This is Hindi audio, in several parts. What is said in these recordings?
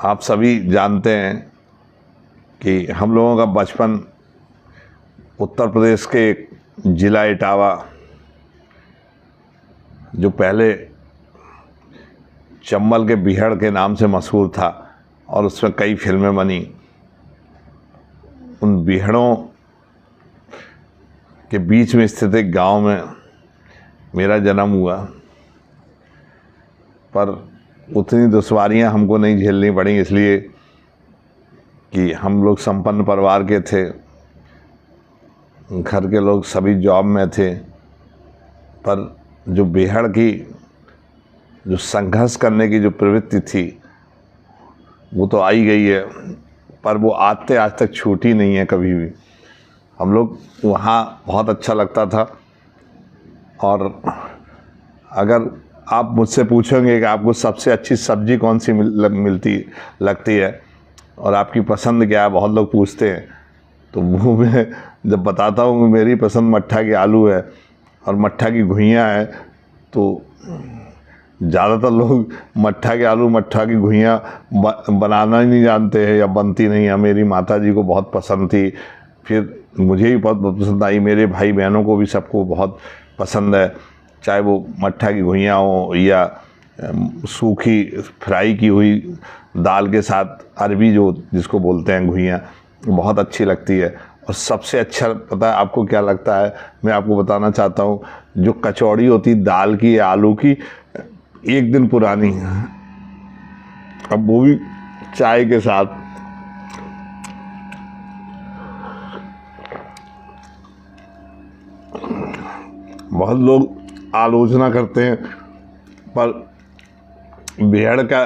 आप सभी जानते हैं कि हम लोगों का बचपन उत्तर प्रदेश के ज़िला इटावा, जो पहले चंबल के बीहड़ के नाम से मशहूर था और उसमें कई फिल्में बनी, उन बीहड़ों के बीच में स्थित एक गांव में मेरा जन्म हुआ। पर उतनी दुश्वारियां हमको नहीं झेलनी पड़ी, इसलिए कि हम लोग संपन्न परिवार के थे, घर के लोग सभी जॉब में थे। पर जो बीहड़ की जो संघर्ष करने की जो प्रवृत्ति थी वो तो आई गई है, पर वो आते आज तक छूटी नहीं है कभी भी। हम लोग वहाँ बहुत अच्छा लगता था। और अगर आप मुझसे पूछेंगे कि आपको सबसे अच्छी सब्ज़ी कौन सी लगती है और आपकी पसंद क्या है, बहुत लोग पूछते हैं, तो वो मैं जब बताता हूँ कि मेरी पसंद मट्ठा की आलू है और मट्ठा की घुइयाँ है, तो ज़्यादातर लोग मट्ठा के आलू मट्ठा की घुइयाँ बनाना ही नहीं जानते हैं या बनती नहीं है। मेरी माता जी को बहुत पसंद थी, फिर मुझे भी बहुत पसंद आई, मेरे भाई बहनों को भी सबको बहुत पसंद है, चाहे वो मट्ठा की घुइयाँ हो या सूखी फ्राई की हुई दाल के साथ अरबी जो जिसको बोलते हैं घुइयाँ, बहुत अच्छी लगती है। और सबसे अच्छा पता है आपको क्या लगता है, मैं आपको बताना चाहता हूँ, जो कचौड़ी होती दाल की या आलू की, एक दिन पुरानी, अब वो भी चाय के साथ। बहुत लोग आलोचना करते हैं, पर बीहड़ का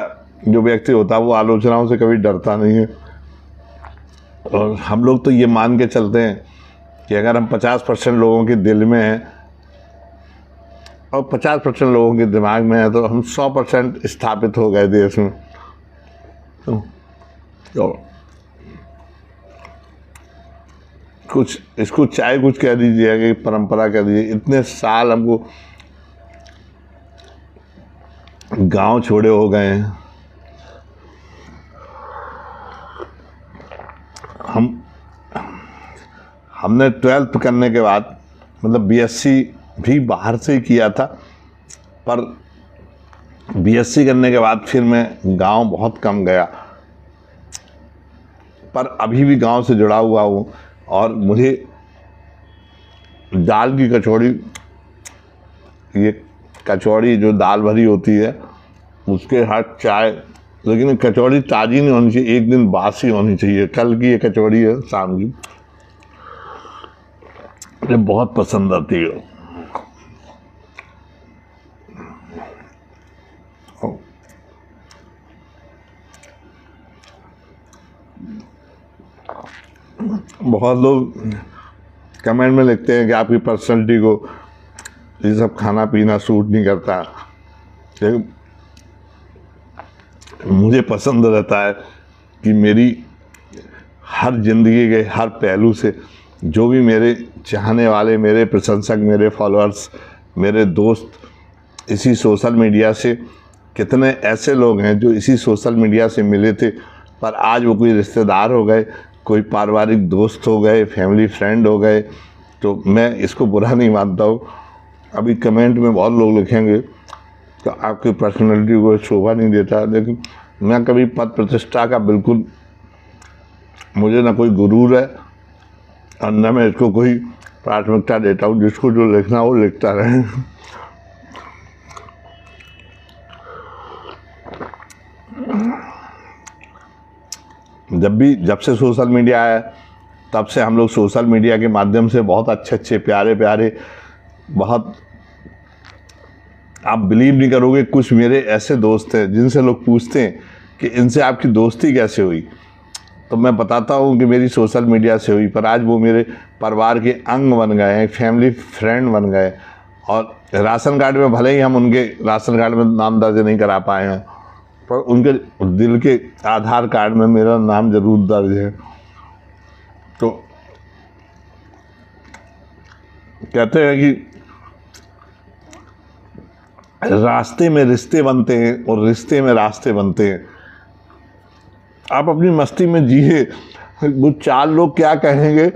जो व्यक्ति होता है वो आलोचनाओं से कभी डरता नहीं है। और हम लोग तो ये मान के चलते हैं कि अगर हम 50% लोगों के दिल में हैं और 50% लोगों के दिमाग में है, तो हम 100% स्थापित हो गए देश में। तो कुछ इसको चाहे कुछ कह दीजिए कि परंपरा कह दीजिए, इतने साल हमको गांव छोड़े हो गए हैं। हमने 12th करने के बाद, मतलब बीएससी भी बाहर से ही किया था, पर बीएससी करने के बाद फिर मैं गांव बहुत कम गया, पर अभी भी गांव से जुड़ा हुआ हूँ। और मुझे दाल की कचौड़ी, ये कचौड़ी जो दाल भरी होती है उसके साथ चाय, लेकिन कचौड़ी ताज़ी नहीं होनी चाहिए, एक दिन बासी होनी चाहिए। कल की ये कचौड़ी है शाम की, मुझे बहुत पसंद आती है। बहुत लोग कमेंट में लिखते हैं कि आपकी पर्सनैलिटी को ये सब खाना पीना सूट नहीं करता, लेकिन मुझे पसंद रहता है कि मेरी हर जिंदगी के हर पहलू से जो भी मेरे चाहने वाले, मेरे प्रशंसक, मेरे फॉलोअर्स, मेरे दोस्त, इसी सोशल मीडिया से, कितने ऐसे लोग हैं जो इसी सोशल मीडिया से मिले थे पर आज वो कोई रिश्तेदार हो गए, कोई पारिवारिक दोस्त हो गए, फैमिली फ्रेंड हो गए। तो मैं इसको बुरा नहीं मानता हूँ। अभी कमेंट में बहुत लोग लिखेंगे तो आपकी पर्सनैलिटी को शोभा नहीं देता, लेकिन मैं कभी पद प्रतिष्ठा का बिल्कुल, मुझे ना कोई गुरूर है और न मैं इसको कोई प्राथमिकता देता हूँ। जिसको जो लिखना हो लिखता रहे। जब से सोशल मीडिया आया, तब से हम लोग सोशल मीडिया के माध्यम से बहुत अच्छे प्यारे बहुत, आप बिलीव नहीं करोगे, कुछ मेरे ऐसे दोस्त हैं जिनसे लोग पूछते हैं कि इनसे आपकी दोस्ती कैसे हुई, तो मैं बताता हूँ कि मेरी सोशल मीडिया से हुई। पर आज वो मेरे परिवार के अंग बन गए हैं, फैमिली फ्रेंड बन गए। और राशन कार्ड में भले ही हम उनके राशन कार्ड में नाम दर्ज नहीं करा पाए हैं, पर उनके दिल के आधार कार्ड में मेरा नाम जरूर दर्ज है। तो कहते हैं कि रास्ते में रिश्ते बनते हैं और रिश्ते में रास्ते बनते हैं। आप अपनी मस्ती में जिए, वो 4 लोग क्या कहेंगे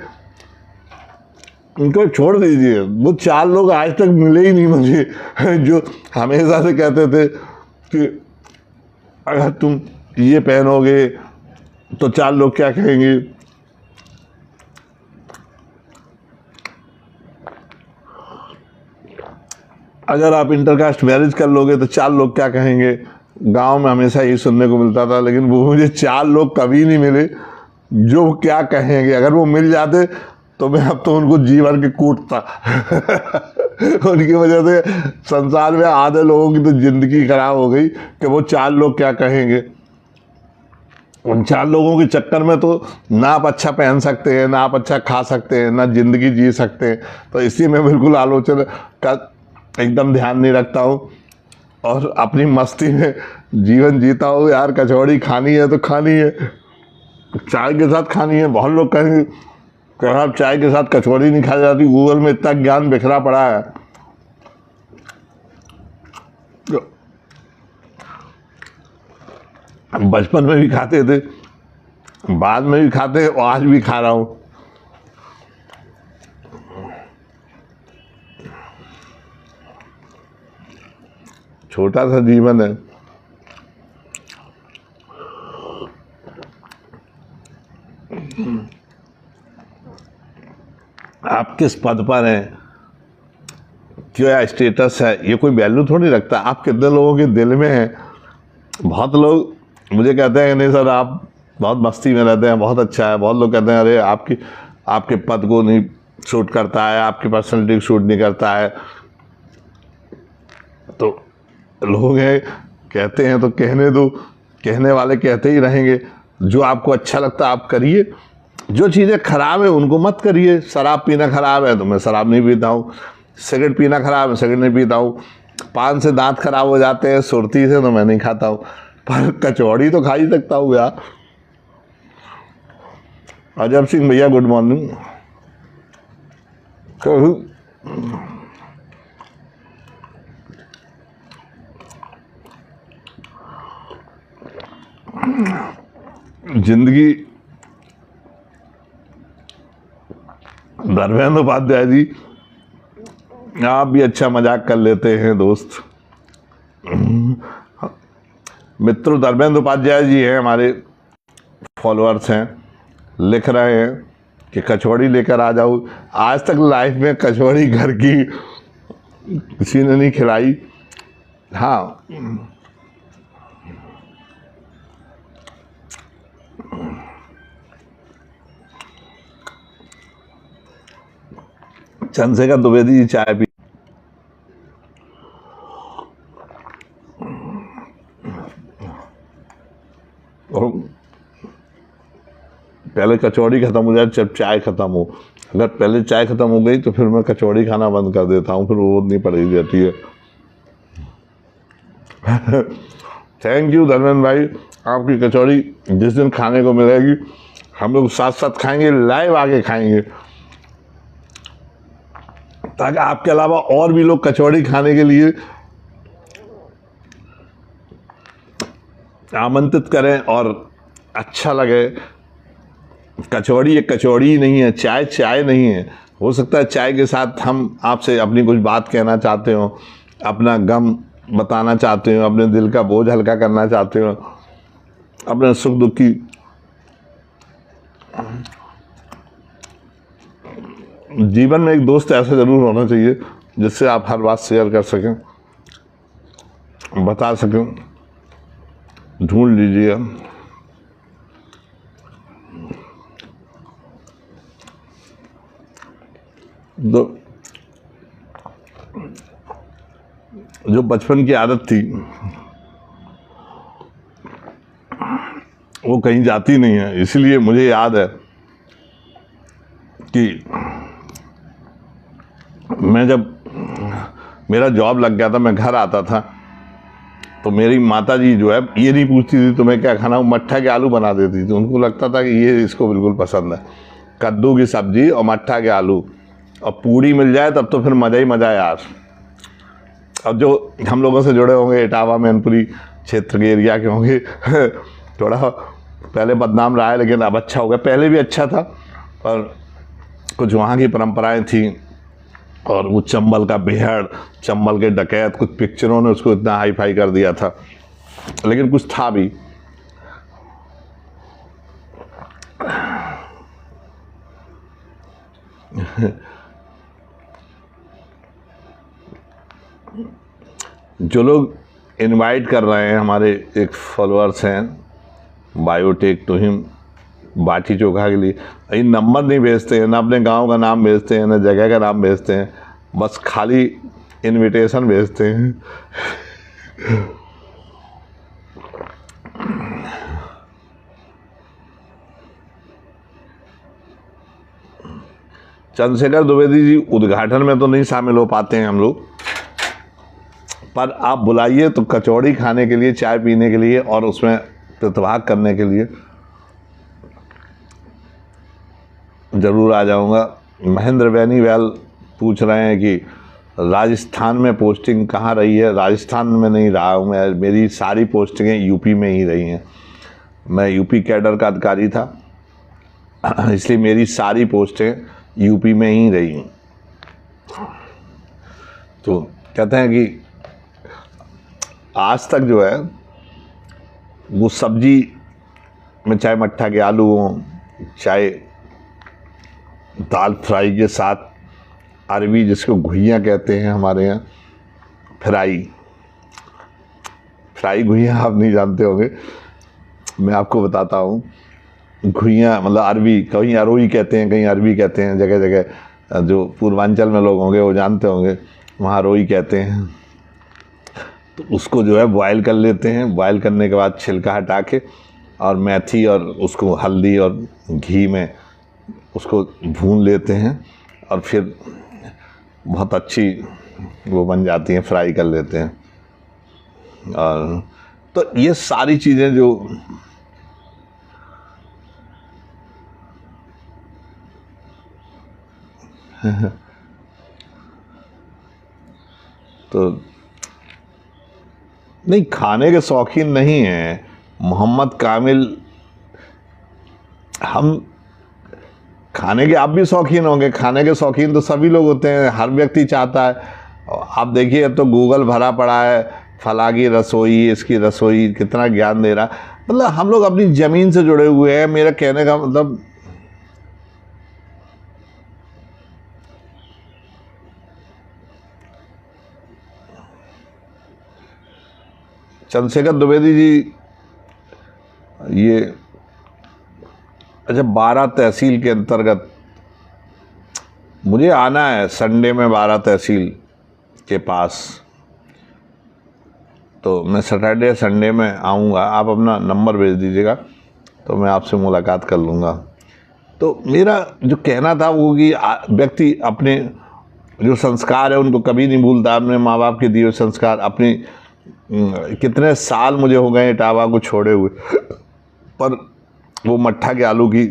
उनको छोड़ दीजिए। वो 4 लोग आज तक मिले ही नहीं मुझे जो हमेशा से कहते थे कि अगर तुम ये पहनोगे तो 4 लोग क्या कहेंगे। अगर आप इंटरकास्ट मैरिज कर लोगे तो 4 लोग क्या कहेंगे। गांव में हमेशा यही सुनने को मिलता था, लेकिन वो मुझे 4 लोग कभी नहीं मिले जो क्या कहेंगे। अगर वो मिल जाते तो मैं अब तो उनको जी भर के कूटता उनकी वजह से संसार में आधे लोगों की तो जिंदगी खराब हो गई कि वो 4 लोग क्या कहेंगे। उन 4 लोगों के चक्कर में तो ना आप अच्छा पहन सकते हैं, ना आप अच्छा खा सकते हैं, ना जिंदगी जी सकते हैं। तो इसलिए मैं बिल्कुल आलोचना का एकदम ध्यान नहीं रखता हूँ और अपनी मस्ती में जीवन जीता हूँ। यार कचौड़ी खानी है तो खानी है, चाय के साथ खानी है। बहुत लोग कहेंगे कि आप चाय के साथ कचौड़ी नहीं खाई जाती। गूगल में इतना ज्ञान बिखरा पड़ा है। बचपन में भी खाते थे, बाद में भी खाते और आज भी खा रहा हूँ। छोटा सा जीवन है। आप किस पद पर हैं, क्या स्टेटस है, ये कोई वैल्यू थोड़ी रखता। आप कितने लोगों के दिल में हैं। बहुत लोग मुझे कहते हैं नहीं सर आप बहुत मस्ती में रहते हैं, बहुत अच्छा है। बहुत लोग कहते हैं अरे आपके पद को नहीं सूट करता है, आपकी पर्सनैलिटी को सूट नहीं करता है। तो लोग हैं कहते हैं तो कहने दो, कहने वाले कहते ही रहेंगे। जो आपको अच्छा लगता है आप करिए, जो चीज़ें खराब है उनको मत करिए। शराब पीना खराब है तो मैं शराब नहीं पीता हूँ, सिगरेट पीना खराब है सिगरेट नहीं पीता हूँ, पान से दांत खराब हो जाते हैं सुरती से तो मैं नहीं खाता हूँ, पर कचौड़ी तो खा ही सकता हूँ यार। अजब सिंह भैया गुड मॉर्निंग। जिंदगी धर्मेंद्र उपाध्याय जी आप भी अच्छा मजाक कर लेते हैं दोस्त। मित्र धर्मेंद्र उपाध्याय जी हैं, हमारे फॉलोअर्स हैं, लिख रहे हैं कि कचौड़ी लेकर आ जाओ। आज तक लाइफ में कचौड़ी घर की किसी ने नहीं खिलाई। हाँ चंद्रशेखर द्विवेदी जी चाय पी और पहले कचौड़ी खत्म हो जाए जब चाय खत्म हो। अगर पहले चाय खत्म हो गई तो फिर मैं कचौड़ी खाना बंद कर देता हूँ, फिर वो नहीं पड़ी जाती है। थैंक यू धर्मेंद्र भाई, आपकी कचौड़ी जिस दिन खाने को मिलेगी हम लोग साथ साथ खाएंगे, लाइव आके खाएंगे, ताकि आपके अलावा और भी लोग कचौड़ी खाने के लिए आमंत्रित करें और अच्छा लगे। कचौड़ी एक कचौड़ी ही नहीं है, चाय चाय नहीं है। हो सकता है चाय के साथ हम आपसे अपनी कुछ बात कहना चाहते हो, अपना गम बताना चाहते हो, अपने दिल का बोझ हल्का करना चाहते हो, अपने सुख दुख की जीवन में एक दोस्त ऐसा जरूर होना चाहिए जिससे आप हर बात शेयर कर सकें, बता सकें। ढूंढ लीजिए। जो बचपन की आदत थी वो कहीं जाती नहीं है। इसलिए मुझे याद है कि मैं जब मेरा जॉब लग गया था, मैं घर आता था तो मेरी माता जी जो है ये नहीं पूछती थी तुम्हें क्या खाना, वो मट्ठा के आलू बना देती थी। उनको लगता था कि ये इसको बिल्कुल पसंद है, कद्दू की सब्जी और मट्ठा के आलू और पूड़ी मिल जाए तब तो फिर मज़ा ही मज़ा यार। अब जो हम लोगों से जुड़े होंगे इटावा मैनपुरी क्षेत्र के एरिया के होंगे थोड़ा पहले बदनाम रहा है लेकिन अब अच्छा हो गया। पहले भी अच्छा था पर कुछ वहाँ की परंपराएं थी, और वो चंबल का बेहड़, चंबल के डकैत, कुछ पिक्चरों ने उसको इतना हाई फाई कर दिया था, लेकिन कुछ था भी। जो लोग इनवाइट कर रहे हैं, हमारे एक फॉलोअर्स हैं बायोटेक टू हिम बाटी चोखा के लिए, ये नंबर नहीं भेजते हैं, ना अपने गांव का नाम भेजते हैं, ना जगह का नाम भेजते हैं, बस खाली इनविटेशन भेजते हैं। चंद्रशेखर द्विवेदी जी उद्घाटन में तो नहीं शामिल हो पाते हैं हम लोग, पर आप बुलाइए तो कचौड़ी खाने के लिए, चाय पीने के लिए और उसमें प्रतिभाग करने के लिए ज़रूर आ जाऊंगा। महेंद्र बेनीवाल पूछ रहे हैं कि राजस्थान में पोस्टिंग कहाँ रही है। राजस्थान में नहीं रहा हूँ मैं, मेरी सारी पोस्टिंगें यूपी में ही रही हैं। मैं यूपी कैडर का अधिकारी था, इसलिए मेरी सारी पोस्टें यूपी में ही रही हैं। तो कहते हैं कि आज तक जो है वो सब्जी में चाहे मट्ठा के आलू हों, चाहे दाल फ्राई के साथ अरवी जिसको घुइयाँ कहते हैं हमारे यहाँ, फ्राई घुइयाँ आप नहीं जानते होंगे, मैं आपको बताता हूँ। घुइयाँ मतलब अरवी, कहीं अरोई कहते हैं, कहीं अरवी कहते हैं, जगह जगह जो पूर्वांचल में लोग होंगे वो जानते होंगे, वहाँ अरोई कहते हैं। तो उसको जो है बॉयल कर लेते हैं, बॉयल करने के बाद छिलका हटा के और मेथी और उसको हल्दी और घी में उसको भून लेते हैं और फिर बहुत अच्छी वो बन जाती हैं, फ्राई कर लेते हैं। और तो ये सारी चीज़ें जो तो नहीं, खाने के शौकीन नहीं हैं मोहम्मद कामिल। हम खाने के, आप भी शौकीन होंगे, खाने के शौकीन तो सभी लोग होते हैं, हर व्यक्ति चाहता है। आप देखिए अब तो गूगल भरा पड़ा है, फला की रसोई, इसकी रसोई, कितना ज्ञान दे रहा। मतलब हम लोग अपनी ज़मीन से जुड़े हुए हैं। मेरा कहने का मतलब चंद्रशेखर द्विवेदी जी ये अच्छा 12 तहसील के अंतर्गत मुझे आना है संडे में 12 तहसील के पास, तो मैं सैटरडे संडे में आऊँगा। आप अपना नंबर भेज दीजिएगा तो मैं आपसे मुलाकात कर लूँगा। तो मेरा जो कहना था वो कि व्यक्ति अपने जो संस्कार है उनको कभी नहीं भूलता, अपने माँ बाप के दिए हुए संस्कार। अपनी कितने साल मुझे हो गए इटावा को छोड़े हुए, पर वो मट्ठा के आलू की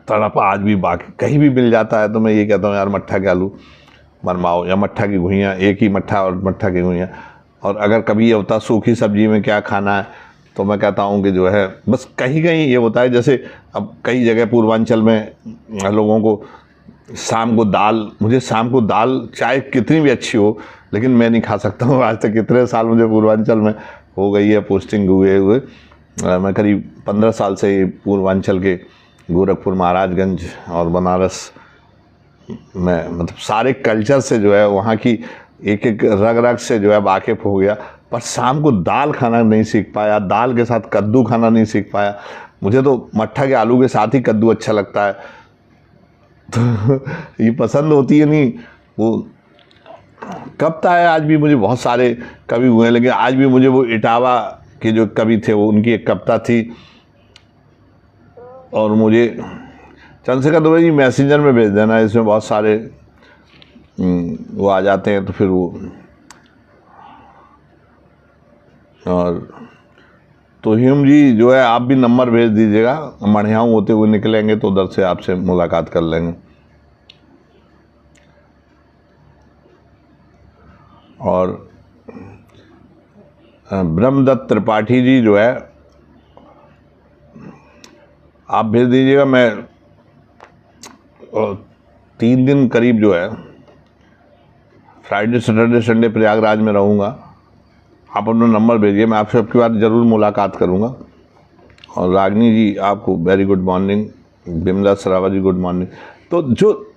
तड़प आज भी बाकी कहीं भी मिल जाता है तो मैं ये कहता हूँ यार मट्ठा के आलू बनवाओ, या मट्ठा की घुइयाँ, एक ही मट्ठा और मट्ठा की घुइयाँ। और अगर कभी ये होता सूखी सब्जी में क्या खाना है तो मैं कहता हूँ कि जो है बस कहीं कहीं ये होता है, जैसे अब कई जगह पूर्वांचल में लोगों को शाम को दाल, मुझे शाम को दाल चाहे कितनी भी अच्छी हो लेकिन मैं नहीं खा सकता हूँ। आज तक कितने साल मुझे पूर्वांचल में हो गई है पोस्टिंग हुए मैं करीब 15 साल से पूर्वांचल के गोरखपुर, महाराजगंज और बनारस में मतलब सारे कल्चर से जो है वहाँ की एक एक रग रग से जो है वाकिफ़ हो गया, पर शाम को दाल खाना नहीं सीख पाया, दाल के साथ कद्दू खाना नहीं सीख पाया। मुझे तो मट्ठा के आलू के साथ ही कद्दू अच्छा लगता है, तो ये पसंद होती है नहीं। वो कविता है, आज भी मुझे बहुत सारे कवि हुए हैं, लेकिन आज भी मुझे वो इटावा के जो कवि थे वो उनकी एक कविता थी। और मुझे चंद्रशेखर द्विवेदी मैसेंजर में भेज देना, इसमें बहुत सारे वो आ जाते हैं तो फिर वो। और तो ह्यूम जी जो है आप भी नंबर भेज दीजिएगा, मढ़ियाऊँ होते हुए निकलेंगे तो उधर से आपसे मुलाकात कर लेंगे। और ब्रह्मदत्त त्रिपाठी जी जो है आप भेज दीजिएगा। मैं 3 दिन करीब जो है फ्राइडे सैटरडे संडे प्रयागराज में रहूँगा। आप अपना नंबर भेजिए, मैं आपसे आपकी बार ज़रूर मुलाकात करूँगा। और रागिनी जी आपको वेरी गुड मॉर्निंग, बिमला सरावा जी गुड मॉर्निंग। तो जो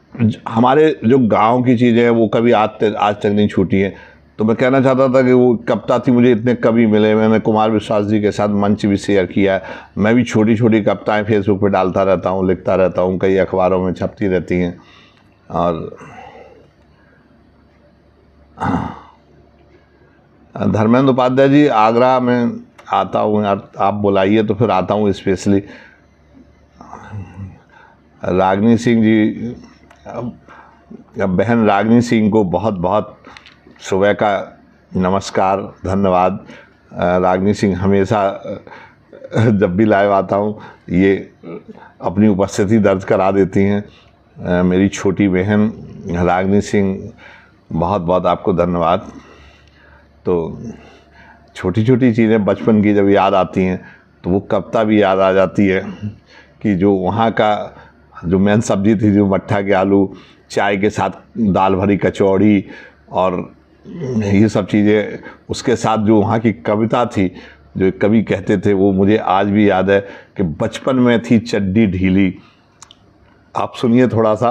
हमारे जो गांव की चीज़ें हैं वो कभी आज तक नहीं छूटी हैं। तो मैं कहना चाहता था कि वो कविता थी, मुझे इतने कवि मिले, मैंने कुमार विश्वास जी के साथ मंच भी शेयर किया है। मैं भी छोटी छोटी कविताएं फेसबुक पे डालता रहता हूँ, लिखता रहता हूँ, कई अखबारों में छपती रहती हैं। और धर्मेंद्र उपाध्याय जी, आगरा में आता हूँ, आप बुलाइए तो फिर आता हूँ स्पेशली। रागिनी सिंह जी, बहन रागिनी सिंह को बहुत बहुत सुबह का नमस्कार, धन्यवाद। रागिनी सिंह हमेशा जब भी लाइव आता हूँ ये अपनी उपस्थिति दर्ज करा देती हैं। मेरी छोटी बहन रागिनी सिंह, बहुत बहुत आपको धन्यवाद। तो छोटी छोटी चीज़ें बचपन की जब याद आती हैं तो वो कविता भी याद आ जाती है कि जो वहाँ का जो मेन सब्जी थी, जो मट्ठा के आलू, चाय के साथ दाल भरी कचौड़ी और ये सब चीज़ें, उसके साथ जो वहाँ की कविता थी, जो एक कवि कहते थे, वो मुझे आज भी याद है कि बचपन में थी चड्डी ढीली। आप सुनिए थोड़ा सा,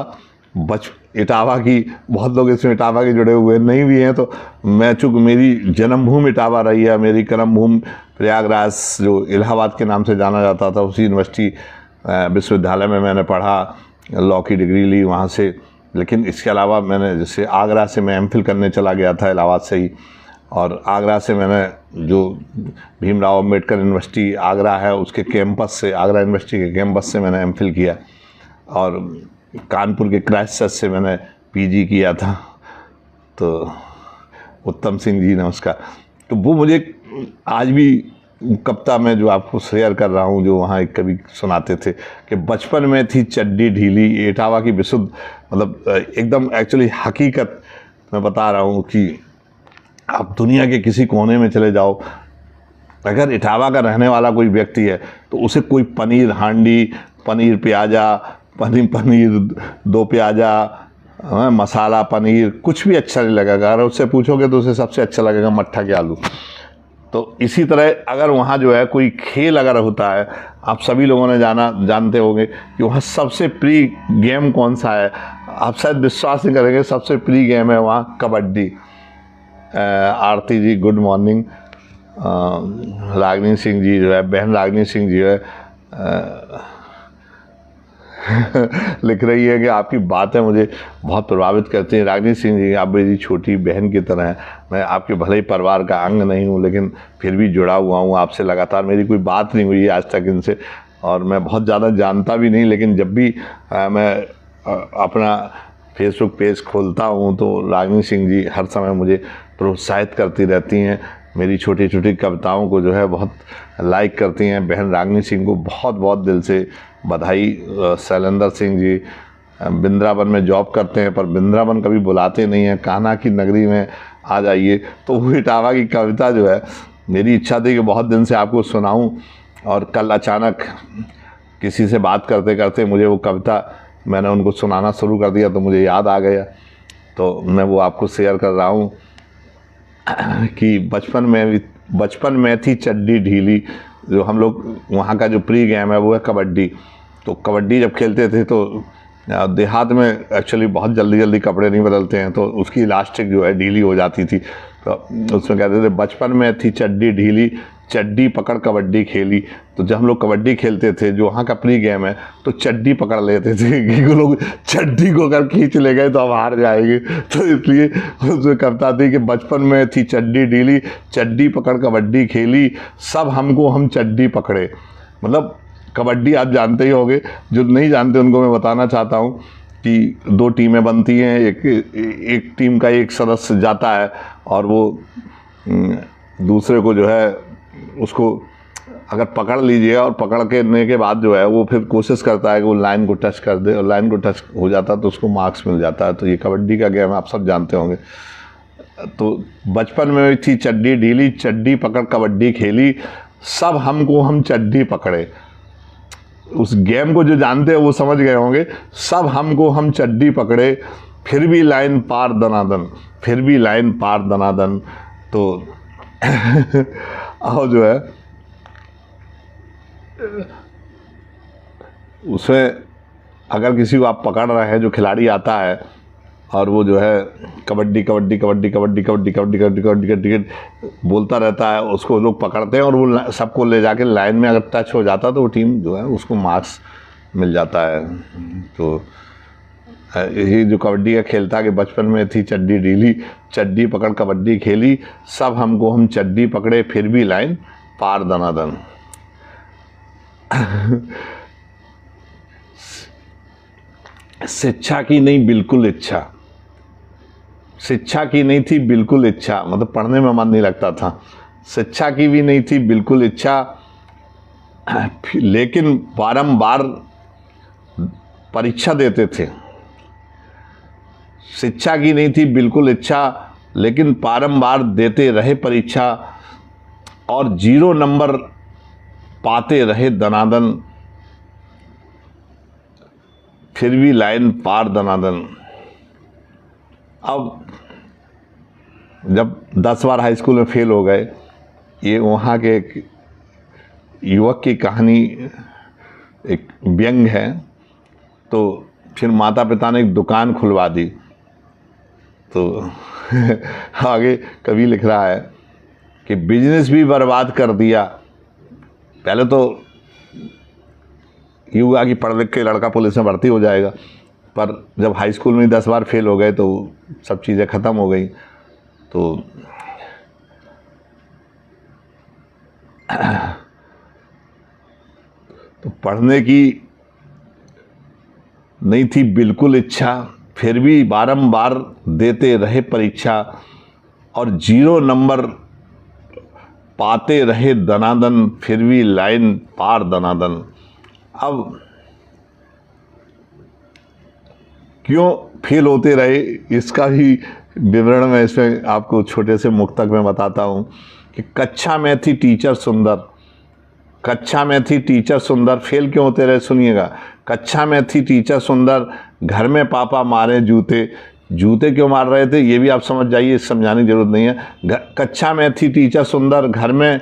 इटावा की, बहुत लोग इसमें इटावा के जुड़े हुए नहीं भी हैं, तो मैं चूँकि मेरी जन्मभूमि इटावा रही है, मेरी कर्मभूमि प्रयागराज जो इलाहाबाद के नाम से जाना जाता था, उसी यूनिवर्सिटी विश्वविद्यालय में मैंने पढ़ा, लॉ की डिग्री ली वहाँ से। लेकिन इसके अलावा मैंने जैसे आगरा से मैं एमफिल करने चला गया था इलाहाबाद से ही, और आगरा से मैंने जो भीमराव अम्बेडकर यूनिवर्सिटी आगरा है उसके कैंपस से, आगरा यूनिवर्सिटी के कैंपस से मैंने एमफिल किया, और कानपुर के क्राइस्ट चर्च से मैंने पीजी किया था। तो उत्तम सिंह जी नमस्कार। तो वो मुझे आज भी कविता में जो आपको शेयर कर रहा हूँ, जो वहाँ एक कवि सुनाते थे कि बचपन में थी चड्डी ढीली, इटावा की विशुद्ध, मतलब एकदम एक्चुअली हकीकत मैं बता रहा हूँ कि आप दुनिया के किसी कोने में चले जाओ, अगर इटावा का रहने वाला कोई व्यक्ति है तो उसे कोई पनीर हांडी, पनीर प्याजा, पनीर 2 प्याजा, मसाला पनीर, कुछ भी अच्छा नहीं लगेगा। अगर उससे पूछोगे तो उसे सबसे अच्छा लगेगा मट्ठा के आलू। तो इसी तरह अगर वहाँ जो है कोई खेल अगर होता है, आप सभी लोगों ने जानते होंगे कि वहाँ सबसे प्रिय गेम कौन सा है। आप शायद विश्वास नहीं करेंगे, सबसे प्रिय गेम है वहाँ कबड्डी। आरती जी गुड मॉर्निंग। रागिनी सिंह जी जो है, बहन रागिनी सिंह जी है लिख रही है कि आपकी बातें मुझे बहुत प्रभावित करती हैं। रागिनी सिंह जी, आप मेरी छोटी बहन की तरह हैं। मैं आपके भले ही परिवार का अंग नहीं हूँ, लेकिन फिर भी जुड़ा हुआ हूँ आपसे लगातार। मेरी कोई बात नहीं हुई है आज तक इनसे, और मैं बहुत ज़्यादा जानता भी नहीं, लेकिन जब भी मैं अपना फेसबुक पेज खोलता हूँ तो रागिनी सिंह जी हर समय मुझे प्रोत्साहित करती रहती हैं। मेरी छोटी छोटी कविताओं को जो है बहुत लाइक करती हैं। बहन रागिनी सिंह को बहुत बहुत दिल से बधाई। शैलेंद्र सिंह जी बिंद्रावन में जॉब करते हैं, पर बिंद्रावन कभी बुलाते नहीं हैं, कान्हा की नगरी में आ जाइए। तो वो इटावा की कविता जो है, मेरी इच्छा थी कि बहुत दिन से आपको सुनाऊं, और कल अचानक किसी से बात करते करते मुझे वो कविता, मैंने उनको सुनाना शुरू कर दिया तो मुझे याद आ गया, तो मैं वो आपको शेयर कर रहा हूँ कि बचपन में थी चड्डी ढीली। जो हम लोग वहाँ का जो प्री गेम है वो है कबड्डी। तो कबड्डी जब खेलते थे तो देहात में एक्चुअली बहुत जल्दी कपड़े नहीं बदलते हैं, तो उसकी इलास्टिक जो है ढीली हो जाती थी। तो उसमें कहते थे बचपन में थी चड्डी ढीली, चड्डी पकड़ कबड्डी खेली। तो जब हम लोग कबड्डी खेलते थे, जो वहाँ का प्री गेम है, तो चड्डी पकड़ लेते थे कि लोग चड्डी को अगर खींच ले गए तो हम हार जाएंगे। तो इसलिए उसमें कविता थी कि बचपन में थी चड्डी ढीली, चड्डी पकड़ कबड्डी खेली, सब हमको हम चड्डी पकड़े। मतलब कबड्डी आप जानते ही होंगे, जो नहीं जानते उनको मैं बताना चाहता हूँ कि 2 टीमें बनती हैं। एक टीम का एक सदस्य जाता है और वो दूसरे को जो है उसको अगर पकड़ लीजिए, और पकड़ने के बाद जो है वो फिर कोशिश करता है कि वो लाइन को टच कर दे, और लाइन को टच हो जाता है तो उसको मार्क्स मिल जाता है। तो ये कबड्डी का गेम आप सब जानते होंगे। तो बचपन में थी चड्डी ढीली, चड्डी पकड़ कबड्डी खेली, सब हमको हम चड्डी पकड़े। उस गेम को जो जानते हैं वो समझ गए होंगे। सब हमको हम चड्डी पकड़े फिर भी लाइन पार दनादन, फिर भी लाइन पार दनादन। तो और जो है उसमें अगर किसी को आप पकड़ रहे हैं, जो खिलाड़ी आता है और वो जो है कबड्डी कबड्डी कबड्डी कबड्डी कबड्डी कबड्डी कबड्डी कबड्डी कबड्डी बोलता रहता है, उसको लोग पकड़ते हैं और वो सबको ले जाके लाइन में अगर टच हो जाता तो वो टीम जो है उसको मार्क्स मिल जाता है। तो यही जो कबड्डी का खेल था कि बचपन में थी चड्डी ढीली, चड्डी पकड़ कबड्डी खेली, सब हमको हम चड्डी पकड़े फिर भी लाइन पार दनादन। शिक्षा की नहीं बिल्कुल इच्छा, शिक्षा की नहीं थी बिल्कुल इच्छा, मतलब पढ़ने में मन नहीं लगता था। शिक्षा की भी नहीं थी बिल्कुल इच्छा, लेकिन बारंबार परीक्षा देते थे। शिक्षा की नहीं थी बिल्कुल इच्छा, लेकिन बारंबार देते रहे परीक्षा और 0 नंबर पाते रहे दनादन, फिर भी लाइन पार दनादन। अब जब 10 बार हाई स्कूल में फेल हो गए, ये वहाँ के एक युवक की कहानी, एक व्यंग है। तो फिर माता पिता ने एक दुकान खुलवा दी। तो आगे कवि लिख रहा है कि बिजनेस भी बर्बाद कर दिया। पहले तो ये हुआ कि पढ़ लिख के लड़का पुलिस में भर्ती हो जाएगा, पर जब हाई स्कूल में 10 बार फेल हो गए तो सब चीज़ें ख़त्म हो गई। तो पढ़ने की नहीं थी बिल्कुल इच्छा, फिर भी बारंबार देते रहे परीक्षा और 0 नंबर पाते रहे दनादन, फिर भी लाइन पार दनादन। अब क्यों फेल होते रहे इसका भी विवरण मैं इसमें आपको छोटे से मुक्तक में बताता हूँ कि कक्षा में थी टीचर सुंदर, कक्षा में थी टीचर सुंदर, फेल क्यों होते रहे सुनिएगा। कक्षा में थी टीचर सुंदर, घर में पापा मारे जूते, जूते क्यों मार रहे थे ये भी आप समझ जाइए, समझाने की जरूरत नहीं है। कक्षा में थी टीचर सुंदर, घर में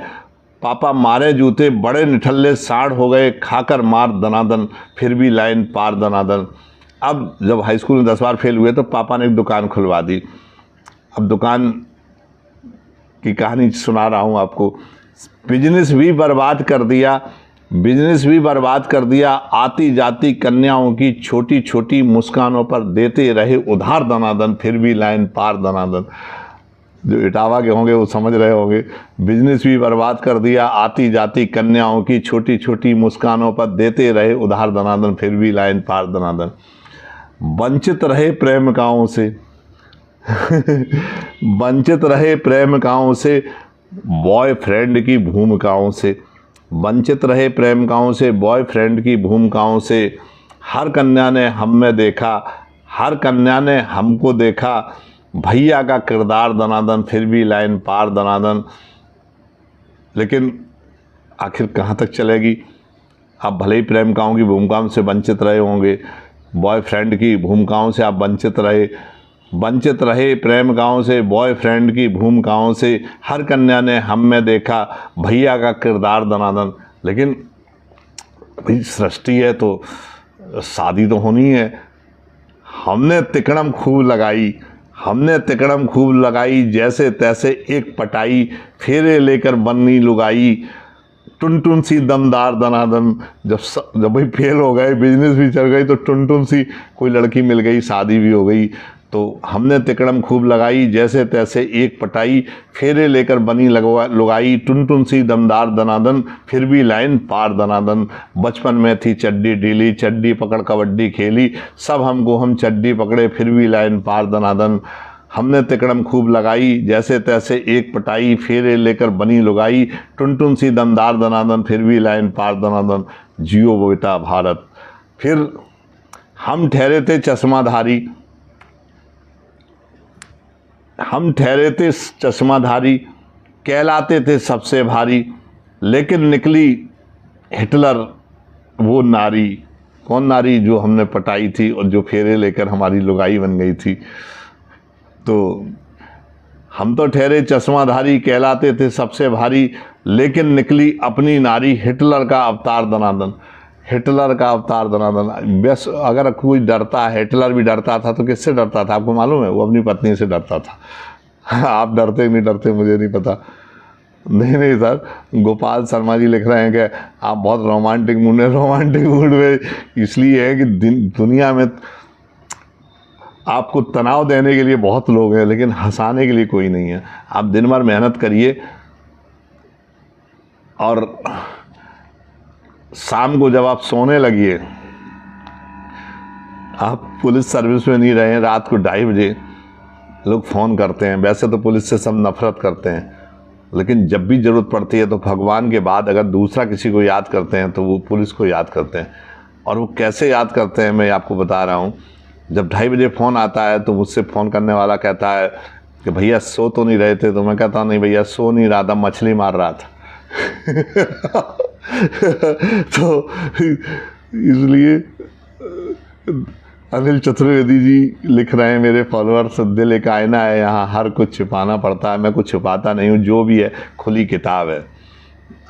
पापा मारे जूते, बड़े निठल्ले साढ़ हो गए खाकर मार दनादन, फिर भी लाइन पार दनादन। अब जब हाई स्कूल में 10 बार फेल हुए तो पापा ने एक दुकान खुलवा दी। अब दुकान की कहानी सुना रहा हूँ आपको। बिजनेस भी बर्बाद कर दिया, बिजनेस भी बर्बाद कर दिया, आती जाती कन्याओं की छोटी छोटी मुस्कानों पर देते रहे उधार दनादन, फिर भी लाइन पार दनादन। जो इटावा के होंगे वो समझ रहे होंगे। बिजनेस भी बर्बाद कर दिया, आती जाती कन्याओं की छोटी छोटी मुस्कानों पर देते रहे उधार दनादन, फिर भी लाइन पार दनादन। वंचित रहे प्रेमिकाओं से वंचित रहे प्रेमिकाओं से, बॉयफ्रेंड की भूमिकाओं से, वंचित रहे प्रेमिकाओं से, बॉयफ्रेंड की भूमिकाओं से। हर कन्या ने हम में देखा, हर कन्या ने हमको देखा, भैया का किरदार दनादन, फिर भी लाइन पार दनादन। लेकिन आखिर कहाँ तक चलेगी। आप भले ही प्रेमिकाओं की भूमिकाओं से वंचित रहे होंगे, बॉयफ्रेंड की भूमिकाओं से आप वंचित रहे, वंचित रहे प्रेमिकाओं से, बॉयफ्रेंड की भूमिकाओं से। हर कन्या ने हम में देखा, भैया का किरदार दनादन। लेकिन भाई सृष्टि है तो शादी तो होनी है। हमने तिकड़म खूब लगाई, हमने तिकड़म खूब लगाई, जैसे तैसे एक पटाई, फेरे लेकर बन्नी लुगाई, टुनटुन सी दमदार दनादन। जब भाई फेल हो गए, बिजनेस भी चल गई, तो टुनटुन सी कोई लड़की मिल गई, शादी भी हो गई। तो हमने तिकड़म खूब लगाई, जैसे तैसे एक पटाई, फेरे लेकर बनी लुगाई, टुनटुन सी दमदार दनादन, फिर भी लाइन पार दनादन। बचपन में थी चड्डी ढीली, चड्डी पकड़ कबड्डी खेली, सब हमको हम चड्डी पकड़े, फिर भी लाइन पार दनादन। हमने तिकड़म खूब लगाई, जैसे तैसे एक पटाई, फेरे लेकर बनी लुगाई, टुनटुन सी दमदार दनादन, फिर भी लाइन पार दनादन। जियो बेटा भारत। फिर हम ठहरे थे चश्माधारी, हम ठहरे थे चश्माधारी, कहलाते थे सबसे भारी, लेकिन निकली हिटलर वो नारी, कौन नारी? जो हमने पटाई थी और जो फेरे लेकर हमारी लुगाई बन गई थी। तो हम तो ठहरे चश्माधारी, कहलाते थे सबसे भारी, लेकिन निकली अपनी नारी हिटलर का अवतार दनादन। हिटलर का अवतार दनादन। बस अगर कोई डरता है, हिटलर भी डरता था, तो किससे डरता था आपको मालूम है? वो अपनी पत्नी से डरता था। आप डरते नहीं डरते मुझे नहीं पता। नहीं सर, गोपाल शर्मा जी लिख रहे हैं कि आप बहुत रोमांटिक मूड में इसलिए है कि दुनिया में आपको तनाव देने के लिए बहुत लोग हैं, लेकिन हंसाने के लिए कोई नहीं है। आप दिन भर मेहनत करिए और शाम को जब आप सोने लगिए, आप पुलिस सर्विस में नहीं रहे हैं, रात को 2:30 बजे लोग फ़ोन करते हैं। वैसे तो पुलिस से सब नफरत करते हैं, लेकिन जब भी ज़रूरत पड़ती है तो भगवान के बाद अगर दूसरा किसी को याद करते हैं तो वो पुलिस को याद करते हैं। और वो कैसे याद करते हैं मैं आपको बता रहा हूँ। जब 2:30 बजे फ़ोन आता है तो मुझसे फ़ोन करने वाला कहता है कि भैया सो तो नहीं रहे थे? तो मैं कहता हूँ नहीं भैया, सो नहीं रहा था, मछली मार रहा था। तो इसलिए अनिल चतुर्वेदी जी लिख रहे हैं, मेरे फॉलोअर्स, दिल एक आईना है, यहाँ हर कुछ छिपाना पड़ता है। मैं कुछ छिपाता नहीं हूँ, जो भी है खुली किताब है।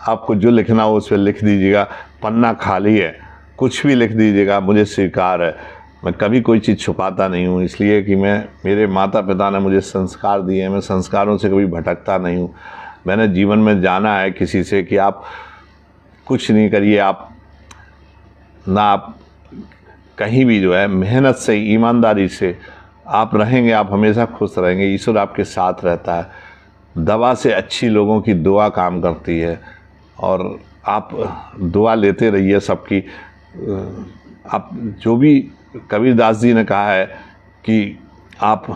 आपको जो लिखना हो उस पर लिख दीजिएगा, पन्ना खाली है, कुछ भी लिख दीजिएगा, मुझे स्वीकार है। मैं कभी कोई चीज़ छुपाता नहीं हूँ, इसलिए कि मेरे माता पिता ने मुझे संस्कार दिए हैं, मैं संस्कारों से कभी भटकता नहीं हूँ। मैंने जीवन में जाना है किसी से कि आप कुछ नहीं करिए, आप कहीं भी जो है मेहनत से, ईमानदारी से आप रहेंगे, आप हमेशा खुश रहेंगे। ईश्वर आपके साथ रहता है। दवा से अच्छी लोगों की दुआ काम करती है, और आप दुआ लेते रहिए सबकी। आप जो भी कबीरदास जी ने कहा है कि आप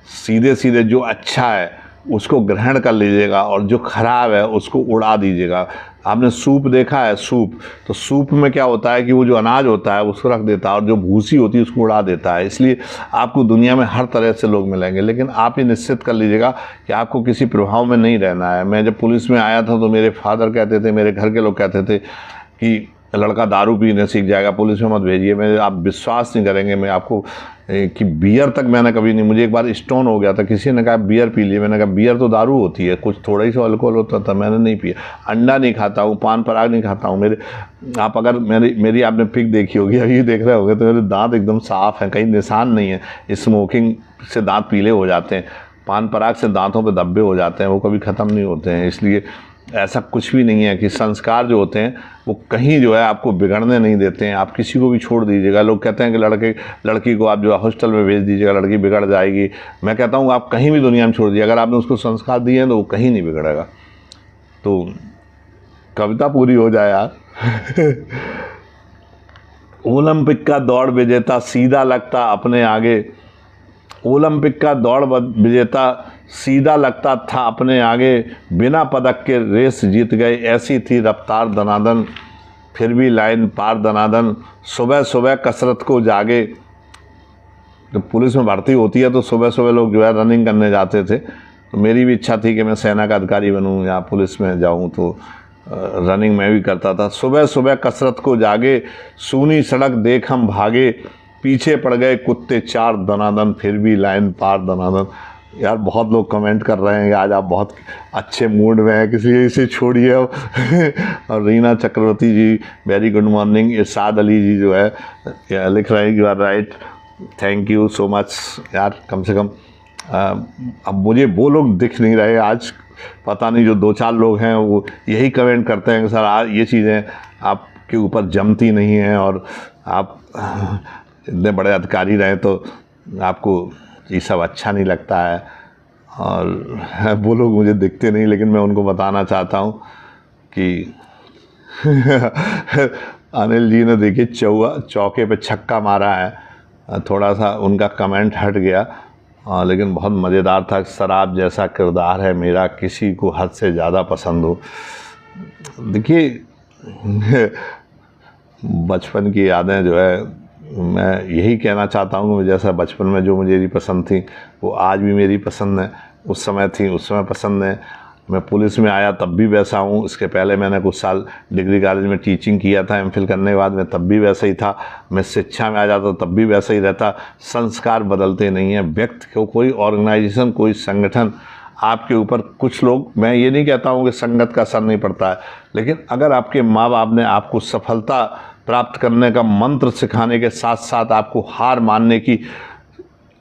सीधे सीधे जो अच्छा है उसको ग्रहण कर लीजिएगा और जो खराब है उसको उड़ा दीजिएगा। आपने सूप देखा है? सूप, तो सूप में क्या होता है कि वो जो अनाज होता है उसको रख देता है और जो भूसी होती है उसको उड़ा देता है। इसलिए आपको दुनिया में हर तरह से लोग मिलेंगे, लेकिन आप ये निश्चित कर लीजिएगा कि आपको किसी प्रभाव में नहीं रहना है। मैं जब पुलिस में आया था तो मेरे फादर कहते थे, मेरे घर के लोग कहते थे कि लड़का दारू पीने सीख जाएगा, पुलिस में मत भेजिए। मैं, आप विश्वास नहीं करेंगे, मैं आपको कि बियर तक मैंने कभी नहीं, मुझे एक बार स्टोन हो गया था, किसी ने कहा बियर पी लिए, मैंने कहा बियर तो दारू होती है, कुछ थोड़ा ही सा अल्कोहल होता था, मैंने नहीं पिया। अंडा नहीं खाता हूँ, पान पराग नहीं खाता हूँ। आप अगर मेरी आपने पिक देखी होगी, अभी देख रहे होंगे, तो मेरे दांत एकदम साफ़ हैं, कहीं निशान नहीं है। स्मोकिंग से दांत पीले हो जाते हैं, पान पराग से दांतों पे धब्बे हो जाते हैं, वो कभी ख़त्म नहीं होते हैं। इसलिए ऐसा कुछ भी नहीं है कि संस्कार जो होते हैं वो कहीं जो है आपको बिगड़ने नहीं देते हैं। आप किसी को भी छोड़ दीजिएगा। लोग कहते हैं कि लड़की को आप जो है हॉस्टल में भेज दीजिएगा, लड़की बिगड़ जाएगी। मैं कहता हूँ आप कहीं भी दुनिया में छोड़ दीजिए, अगर आपने उसको संस्कार दिए हैं तो वो कहीं नहीं बिगड़ेगा। तो कविता पूरी हो जाए यार। ओलंपिक का दौड़ विजेता सीधा लगता अपने आगे, ओलंपिक का दौड़ विजेता सीधा लगता था अपने आगे, बिना पदक के रेस जीत गए, ऐसी थी रफ्तार दनादन, फिर भी लाइन पार दनादन, सुबह सुबह कसरत को जागे। जब पुलिस में भर्ती होती है तो सुबह सुबह लोग जो है रनिंग करने जाते थे, तो मेरी भी इच्छा थी कि मैं सेना का अधिकारी बनूं या पुलिस में जाऊं, तो रनिंग मैं भी करता था। सुबह सुबह कसरत को जागे, सूनी सड़क देख हम भागे, पीछे पड़ गए कुत्ते 4 दनादन, फिर भी लाइन पार दनादन। यार बहुत लोग कमेंट कर रहे हैं कि आज आप बहुत अच्छे मूड में हैं, किसी इसे छोड़िए। और Reena Chakraborty ji very good morning. Irshad Ali ji जो है लिख रहे हैं you are right, thank you so much. यार कम से कम अब मुझे वो लोग दिख नहीं रहे आज, पता नहीं, जो 2-4 लोग हैं वो यही कमेंट करते हैं कि सर आज ये चीज़ें आपके ऊपर जमती नहीं हैं, और आप इतने बड़े अधिकारी रहे तो आपको ये सब अच्छा नहीं लगता है। और वो लोग मुझे दिखते नहीं, लेकिन मैं उनको बताना चाहता हूँ कि अनिल जी ने देखिए चौके पे छक्का मारा है। थोड़ा सा उनका कमेंट हट गया, लेकिन बहुत मज़ेदार था। शराब जैसा किरदार है मेरा, किसी को हद से ज़्यादा पसंद हो। देखिए बचपन की यादें जो है, मैं यही कहना चाहता हूँ कि जैसा बचपन में जो मुझे पसंद थी वो आज भी मेरी पसंद है, उस समय थी उस समय पसंद है। मैं पुलिस में आया तब भी वैसा हूँ। इसके पहले मैंने कुछ साल डिग्री कॉलेज में टीचिंग किया था, एमफिल करने के बाद मैं तब भी वैसा ही था। मैं शिक्षा में आ जाता तब भी वैसा ही रहता। संस्कार बदलते नहीं हैं। व्यक्ति को कोई ऑर्गेनाइजेशन, कोई संगठन आपके ऊपर, कुछ लोग, मैं ये नहीं कहता हूँ कि संगत का असर नहीं पड़ता है, लेकिन अगर आपके माँ बाप ने आपको सफलता प्राप्त करने का मंत्र सिखाने के साथ साथ आपको हार मानने की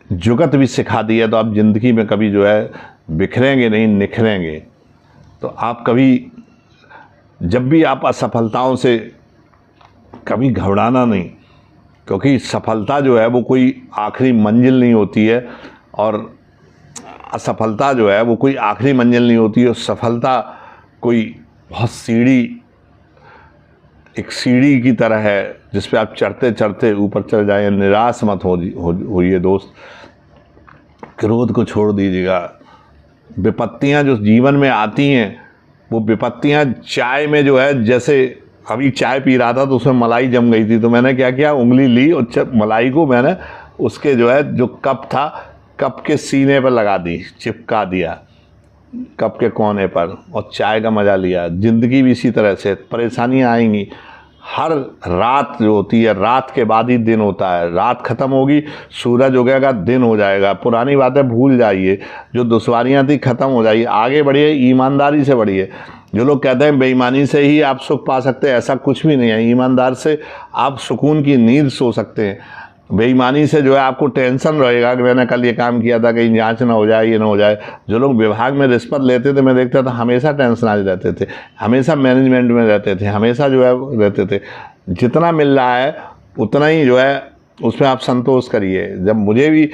जुगत भी सिखा दी है, तो आप ज़िंदगी में कभी जो है बिखरेंगे नहीं, निखरेंगे। तो आप कभी, जब भी आप असफलताओं से कभी घबराना नहीं, क्योंकि सफलता जो है वो कोई आखिरी मंजिल नहीं होती है, और असफलता जो है वो कोई आखिरी मंजिल नहीं होती है। सफलता कोई बहुत एक सीढ़ी की तरह है जिस पे आप चढ़ते चढ़ते ऊपर चढ़ जाएं। निराश मत होइए दोस्त, क्रोध को छोड़ दीजिएगा। विपत्तियां जो जीवन में आती हैं, वो विपत्तियां चाय में जो है, जैसे अभी चाय पी रहा था तो उसमें मलाई जम गई थी, तो मैंने क्या किया, उंगली ली और मलाई को मैंने उसके जो है जो कप था, कप के सीने पर लगा दी, चिपका दिया कप के कोने पर, और चाय का मज़ा लिया। ज़िंदगी भी इसी तरह से, परेशानियां आएंगी। हर रात जो होती है, रात के बाद ही दिन होता है। रात ख़त्म होगी, सूरज उगेगा, दिन हो जाएगा। पुरानी बातें भूल जाइए, जो दुश्वारियां थी ख़त्म हो जाइए, आगे बढ़िए, ईमानदारी से बढ़िए। जो लोग कहते हैं बेईमानी से ही आप सुख पा सकते हैं, ऐसा कुछ भी नहीं है। ईमानदार से आप सुकून की नींद सो सकते हैं। बेईमानी से जो है आपको टेंशन रहेगा कि मैंने कल ये काम किया था, कहीं जांच ना हो जाए, ये ना हो जाए। जो लोग विभाग में रिश्वत लेते थे, मैं देखता था हमेशा टेंशन आज रहते थे, हमेशा मैनेजमेंट में रहते थे, हमेशा जो है रहते थे। जितना मिल रहा है उतना ही जो है उसमें आप संतोष करिए। जब मुझे भी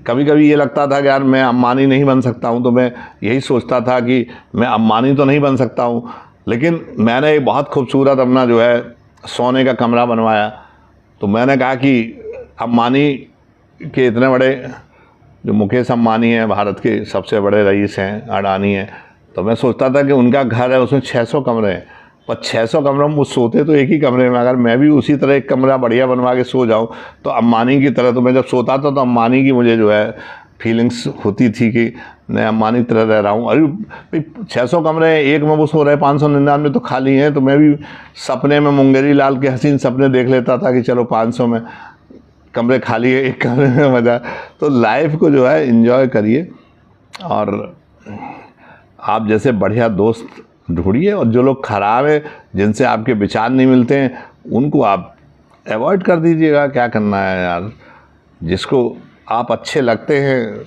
कभी कभी ये लगता था कि यार मैं अंबानी नहीं बन सकता हूँ, तो मैं यही सोचता था कि मैं अंबानी तो नहीं बन सकता हूँ, लेकिन मैंने एक बहुत खूबसूरत अपना जो है सोने का कमरा बनवाया। तो मैंने कहा कि अंबानी के इतने बड़े, जो मुकेश अंबानी हैं, भारत के सबसे बड़े रईस हैं, अडानी हैं, तो मैं सोचता था कि उनका घर है, उसमें 600 कमरे हैं, पर 600 कमरों में वो सोते तो एक ही कमरे में। अगर मैं भी उसी तरह एक कमरा बढ़िया बनवा के सो जाऊं तो अंबानी की तरह, तो मैं जब सोता था तो अंबानी की मुझे जो है फीलिंग्स होती थी कि मैं अंबानी की तरह रह रहा हूँ। अरे 600 कमरे हैं, एक में वो सो रहे, 599 तो खाली हैं। तो मैं भी सपने में मुंगेरी लाल के हसीन सपने देख लेता था कि चलो 500 में कमरे खाली है, एक कमरे में मज़ा। तो लाइफ को जो है एंजॉय करिए, और आप जैसे बढ़िया दोस्त ढूंढिए, और जो लोग खराब हैं, जिनसे आपके विचार नहीं मिलते हैं, उनको आप अवॉइड कर दीजिएगा। क्या करना है यार, जिसको आप अच्छे लगते हैं,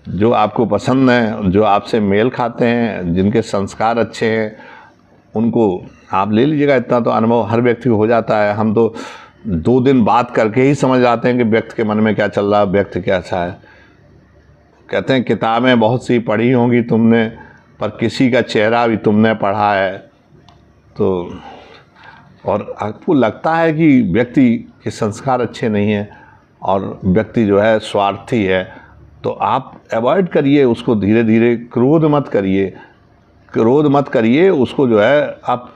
जो आपको पसंद हैं, जो आपसे मेल खाते हैं, जिनके संस्कार अच्छे हैं, उनको आप ले लीजिएगा। इतना तो अनुभव हर व्यक्ति को हो जाता है। हम तो 2 दिन बात करके ही समझ जाते हैं कि व्यक्ति के मन में क्या चल रहा है, व्यक्ति कैसा है। कहते हैं किताबें बहुत सी पढ़ी होंगी तुमने, पर किसी का चेहरा भी तुमने पढ़ा है। तो और आपको लगता है कि व्यक्ति के संस्कार अच्छे नहीं हैं और व्यक्ति जो है स्वार्थी है, तो आप अवॉइड करिए उसको धीरे धीरे। क्रोध मत करिए उसको। जो है आप,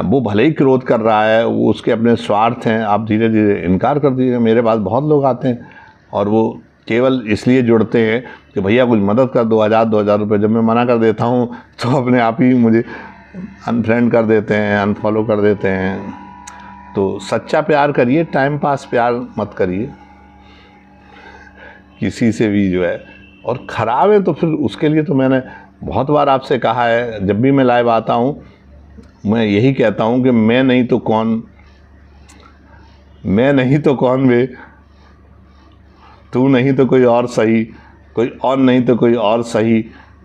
वो भले ही क्रोध कर रहा है, वो उसके अपने स्वार्थ हैं, आप धीरे धीरे इनकार कर दीजिए। मेरे पास बहुत लोग आते हैं और वो केवल इसलिए जुड़ते हैं कि भैया कुछ मदद कर, 2000 रुपये। जब मैं मना कर देता हूँ तो अपने आप ही मुझे अनफ्रेंड कर देते हैं, अनफॉलो कर देते हैं। तो सच्चा प्यार करिए, टाइम पास प्यार मत करिए किसी से भी जो है। और ख़राब है तो फिर उसके लिए तो मैंने बहुत बार आपसे कहा है, जब भी मैं लाइव आता हूँ मैं यही कहता हूँ कि मैं नहीं तो कौन वे, तू नहीं तो कोई और सही, कोई और नहीं तो कोई और सही।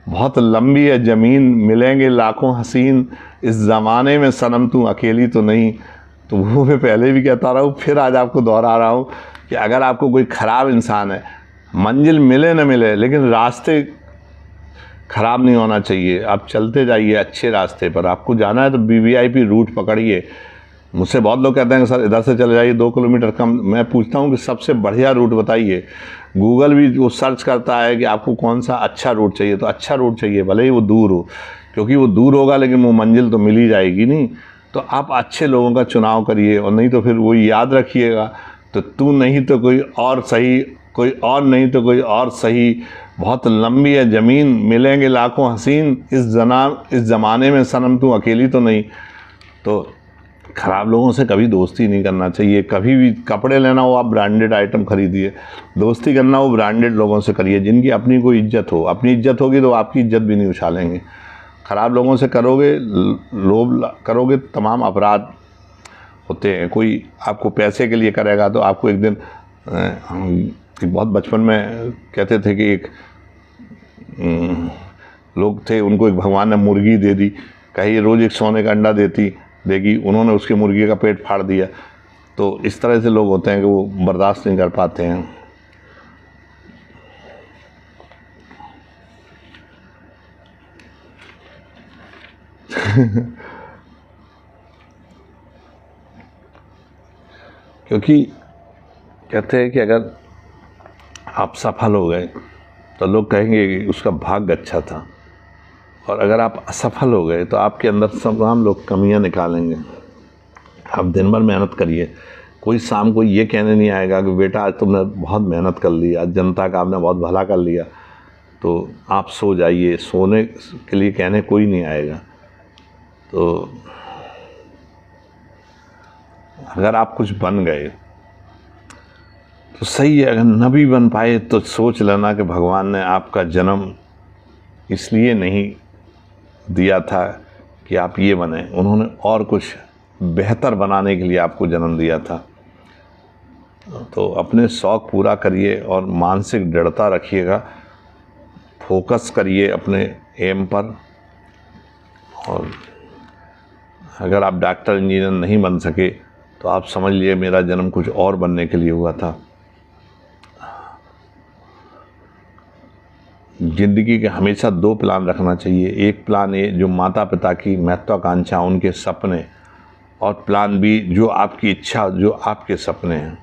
बहुत लंबी है ज़मीन, मिलेंगे लाखों हसीन, इस ज़माने में सनम तू अकेली तो नहीं। तो वो मैं पहले भी कहता रहा हूँ, फिर आज आपको दोहरा रहा हूँ कि अगर आपको कोई ख़राब इंसान है, मंजिल मिले न मिले, लेकिन रास्ते ख़राब नहीं होना चाहिए। आप चलते जाइए अच्छे रास्ते पर। आपको जाना है तो वीवीआईपी रूट पकड़िए। मुझसे बहुत लोग कहते हैं कि सर इधर से चले जाइए 2 किलोमीटर कम। मैं पूछता हूँ कि सबसे बढ़िया रूट बताइए। गूगल भी वो सर्च करता है कि आपको कौन सा अच्छा रूट चाहिए, तो अच्छा रूट चाहिए, भले ही वो दूर हो, क्योंकि वो दूर होगा लेकिन वो मंजिल तो मिल ही जाएगी नहीं। तो आप अच्छे लोगों का चुनाव करिए, और नहीं तो फिर वो याद रखिएगा, तो तू नहीं तो कोई और सही, कोई और नहीं तो कोई और सही, बहुत लंबी है ज़मीन, मिलेंगे लाखों हसीन, इस ज़माने में सनम तू अकेली तो नहीं। तो ख़राब लोगों से कभी दोस्ती नहीं करना चाहिए। कभी भी कपड़े लेना हो आप ब्रांडेड आइटम खरीदिए, दोस्ती करना हो ब्रांडेड लोगों से करिए जिनकी अपनी कोई इज्जत हो। अपनी इज्जत होगी तो आपकी इज्जत भी नहीं उछालेंगे। ख़राब लोगों से करोगे, लोभ करोगे, तमाम अपराध होते हैं। कोई आपको पैसे के लिए करेगा तो आपको एक दिन एक बहुत बचपन में कहते थे कि एक लोग थे, उनको एक भगवान ने मुर्गी दे दी, कही रोज़ एक सोने का अंडा देगी, उन्होंने उसके मुर्गी का पेट फाड़ दिया। तो इस तरह से लोग होते हैं कि वो बर्दाश्त नहीं कर पाते हैं। क्योंकि कहते हैं कि अगर आप सफल हो गए तो लोग कहेंगे कि उसका भाग्य अच्छा था, और अगर आप असफल हो गए तो आपके अंदर तमाम लोग कमियां निकालेंगे। आप दिन भर मेहनत करिए, कोई शाम को ये कहने नहीं आएगा कि बेटा आज तुमने बहुत मेहनत कर ली, आज जनता का आपने बहुत भला कर लिया, तो आप सो जाइए। सोने के लिए कहने कोई नहीं आएगा। तो अगर आप कुछ बन गए तो सही है, अगर न भी बन पाए तो सोच लेना कि भगवान ने आपका जन्म इसलिए नहीं दिया था कि आप ये बने, उन्होंने और कुछ बेहतर बनाने के लिए आपको जन्म दिया था। तो अपने शौक़ पूरा करिए और मानसिक दृढ़ता रखिएगा, फोकस करिए अपने एम पर। और अगर आप डॉक्टर इंजीनियर नहीं बन सके तो आप समझ लिए मेरा जन्म कुछ और बनने के लिए हुआ था। ज़िंदगी के हमेशा दो प्लान रखना चाहिए। एक प्लान ए जो माता पिता की महत्वाकांक्षा, उनके सपने, और प्लान बी जो आपकी इच्छा, जो आपके सपने हैं।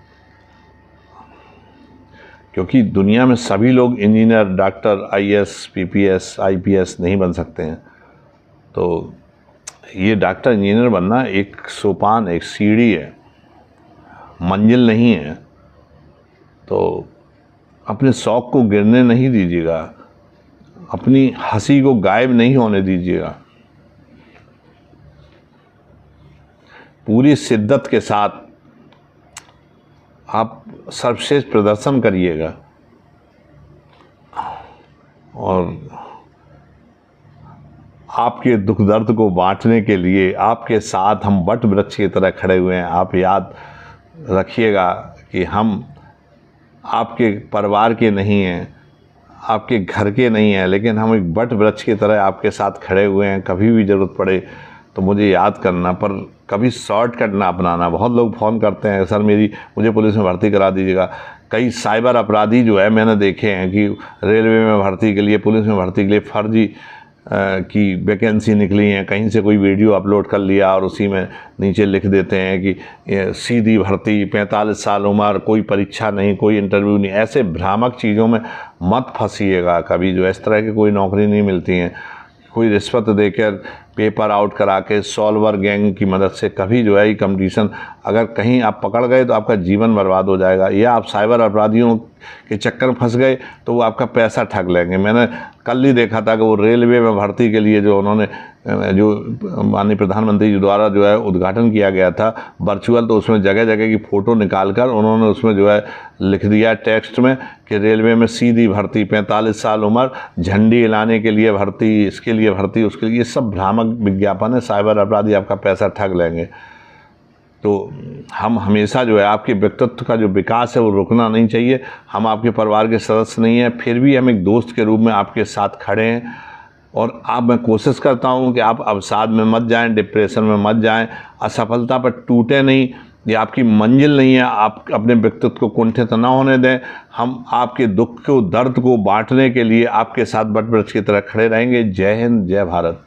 क्योंकि दुनिया में सभी लोग engineer, doctor, IAS, PPS, IPS नहीं बन सकते हैं। तो ये डॉक्टर इंजीनियर बनना एक सोपान, एक सीढ़ी है, मंजिल नहीं है। तो अपने शौक़ को गिरने नहीं दीजिएगा, अपनी हंसी को गायब नहीं होने दीजिएगा। पूरी शिद्दत के साथ आप सर्वश्रेष्ठ प्रदर्शन करिएगा और आपके दुख दर्द को बांटने के लिए आपके साथ हम वट वृक्ष की तरह खड़े हुए हैं। आप याद रखिएगा कि हम आपके परिवार के नहीं हैं, आपके घर के नहीं हैं, लेकिन हम एक वट वृक्ष की तरह आपके साथ खड़े हुए हैं। कभी भी ज़रूरत पड़े तो मुझे याद करना, पर कभी शॉर्टकट ना अपनाना। बहुत लोग फ़ोन करते हैं, सर मुझे पुलिस में भर्ती करा दीजिएगा। कई साइबर अपराधी जो है मैंने देखे हैं कि रेलवे में भर्ती के लिए, पुलिस में भर्ती के लिए फर्जी की वैकेंसी निकली हैं, कहीं से कोई वीडियो अपलोड कर लिया और उसी में नीचे लिख देते हैं कि सीधी भर्ती, 45 साल उम्र, कोई परीक्षा नहीं, कोई इंटरव्यू नहीं। ऐसे भ्रामक चीज़ों में मत फंसिएगा कभी। जो इस तरह की कोई नौकरी नहीं मिलती हैं। कोई रिश्वत देकर पेपर आउट करा के सॉल्वर गैंग की मदद से कभी जो है ये कंपटीशन, अगर कहीं आप पकड़ गए तो आपका जीवन बर्बाद हो जाएगा। या आप साइबर अपराधियों के चक्कर में फंस गए तो वो आपका पैसा ठग लेंगे। मैंने कल ही देखा था कि वो रेलवे में भर्ती के लिए जो उन्होंने जो माननीय प्रधानमंत्री जी द्वारा जो है उद्घाटन किया गया था वर्चुअल, तो उसमें जगह जगह की फ़ोटो निकाल कर उन्होंने उसमें जो है लिख दिया टेक्स्ट में कि रेलवे में सीधी भर्ती, 45 साल उम्र, झंडी हिलाने के लिए भर्ती, इसके लिए भर्ती, उसके लिए। ये सब भ्रामक विज्ञापन है। साइबर अपराधी आपका पैसा ठग लेंगे। तो हम हमेशा जो है आपके व्यक्तित्व का जो विकास है वो रुकना नहीं चाहिए। हम आपके परिवार के सदस्य नहीं हैं, फिर भी हम एक दोस्त के रूप में आपके साथ खड़े हैं। और मैं कोशिश करता हूं कि आप अवसाद में मत जाएं, डिप्रेशन में मत जाएं, असफलता पर टूटे नहीं। ये आपकी मंजिल नहीं है। आप अपने व्यक्तित्व को कुंठित न होने दें। हम आपके दुख को, दर्द को बांटने के लिए आपके साथ वट वृक्ष की तरह खड़े रहेंगे। जय हिंद, जय भारत।